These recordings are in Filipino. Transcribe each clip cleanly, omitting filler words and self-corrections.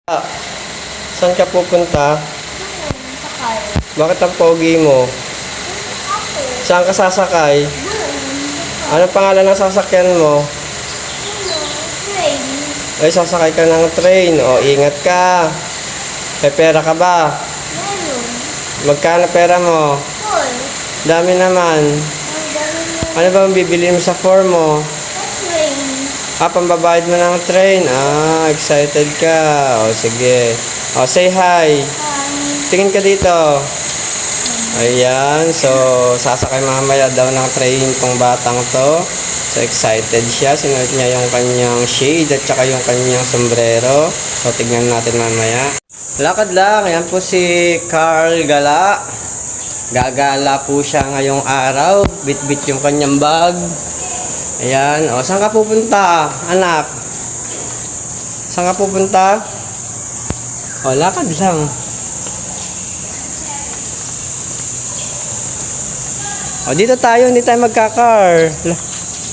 Ah, saan ka pupunta? Sakay. Bakit ang pogi mo? Ako. Saan ka sasakay? Anong pangalan ng sasakyan mo? Train. Ay, sasakay ka ng train. O, ingat ka. May pera ka ba? Meron. Magkano pera mo? Four. Dami naman. Ang dami na Ano ba ang bibili mo sa form mo? train. Pambabayad mo ng train. Excited ka. O, sige. O, say hi. Tingin ka dito. Ayan. So, sasakay mamaya daw ng train tong batang to. So, excited siya. Sinuot niya yung kanyang shade at saka yung kanyang sombrero. So, tignan natin mamaya. Lakad lang. Ayan po si Carl Gala. Gagala po siya ngayong araw. Bit-bit yung kanyang bag. Ayan. O, saan ka pupunta, anak? Saan ka pupunta? O, lakad lang. O, dito tayo. Hindi tayo magkakar.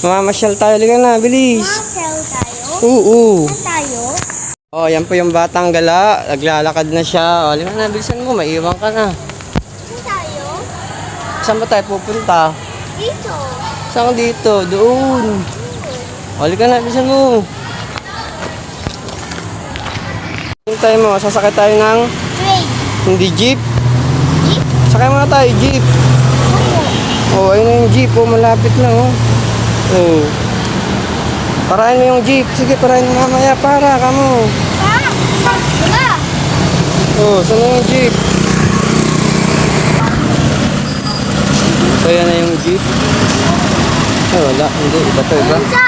Mamamasyal tayo. Liga na, bilis. Marcel tayo? Oo. Saan tayo? O, yan po yung batang gala. Naglalakad na siya. O, liga na, bilisan mo. Maiiwan ka na. Saan tayo? Saan ba tayo pupunta? Dito. Saan dito? Doon. O, liga na, bilisan mo. Hintay mo. Sasakay tayo ng Train. hindi jeep. Jeep? Sakay muna tayo, jeep. Oo. Oh, ayun na yung jeep. Oh, malapit lang, oh. Oh. Parahin mo yung jeep. Sige, parahin mo mamaya. Para ka mo. Wala. Oh, saan na yung jeep? So, yan na yung jeep. Oh, wala. Hindi. Iba to, iba. Isa.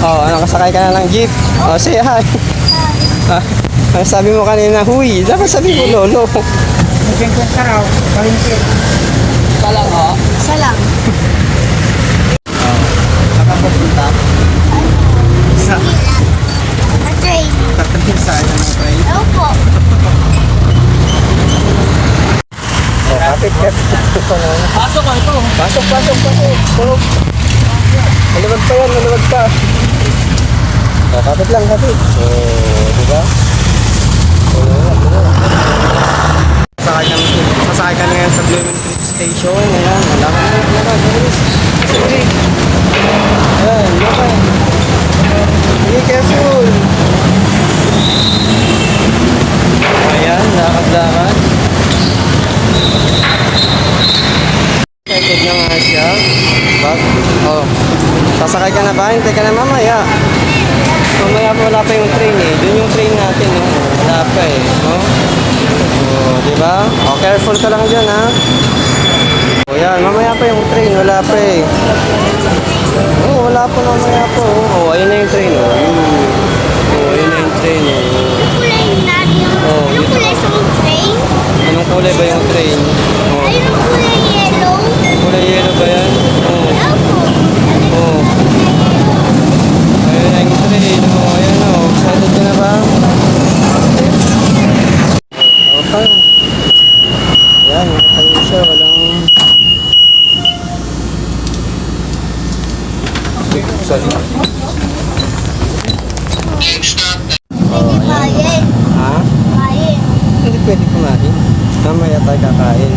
Oh, nakasakay ka na ng jeep. Oh, say hi. Ang sabi mo kanina, huy. Dapat sabi mo, lolo. Nagkwenta raw, kalinsit. Palang, oh. Isa lang. Saan ka pupunta? Sa Train. tatanong sa akin ng train. Opo. Oh, kapit. Pasok ko ito. Pasok. Tulog. Maluwag pa yan, maluwag pa. Oh, kapit lang, kapit. Oh, diba? Sasakay kami ngayon sa Blooming Creek Station. Ayan, lakad. Sige. Ayan, lakad. Be careful. Ayan, lakad. Excited na nga siya. Bak? Oh. Sasakay ka na ba? Hintay ka na mamaya. Mamaya pa wala pa yung train eh. Doon yung train natin. Oh. Wala pa eh. Oh. Oh, diba? Oh, careful ka lang dyan ha. Oh, yan. Mamaya pa yung train. Wala pa eh. Oh, wala pa mamaya pa. Oh, ayun na yung train. Oh, ayun na yung train. Yung kulay natin. Oh, Yung kulay sa train. Anong kulay ba yung train? Oh. Ay, yung kulay yellow. Kulay yellow ba yan? Oh. Opo. Oh. Ayun na yung train. Oh, ayan o. Excited ka na ba? Okay. Ayan, nakatayo siya. Walang... Sorry. Pwede kain. Ha? Kain. Hindi pwede kumain. Mamaya tayo kakain.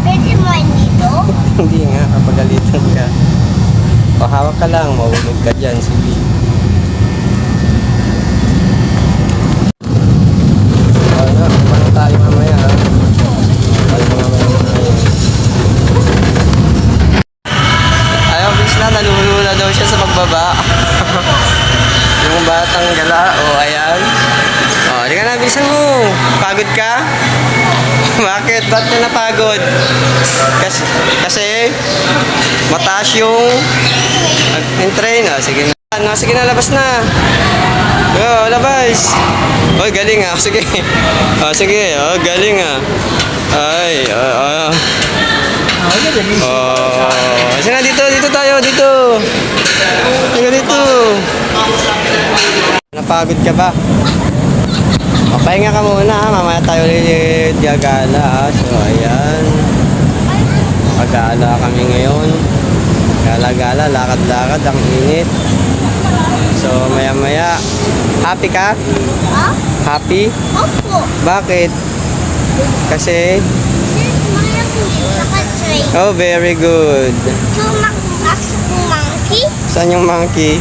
Pwede kumain dito? Hindi nga, kapagalitan ka. O, hawak ka lang. Mahulog ka dyan. Sige. Ano, paano tayo mamaya ha? Tayo mamaya. Ayaw, bis na. Nalulula daw siya sa pagbaba. Yung batang gala. O, ayan. O, di ka na, bilisan mo. Pagod ka? Bakit? Ba't ka napagod? Kasi mataas yung train. Oh, sige na. Sige na, labas na. Oh, labas. Oh, galing ah. Sige. Oh, sige. Oh, galing ah. Ay, oh. Sige na, dito tayo, dito. Sige dito. Napagod ka ba? O, pahinga ka muna ha. Mamaya tayo ulit gagala ha. So, ayan. Pagala kami ngayon. Gala-gala, lakad-lakad, ang init. So, maya-maya. Happy ka? Ha? Happy? Opo. Bakit? Kasi, Since mayroon naka-train. oh, very good. Tumakbas ng monkey. Saan yung monkey?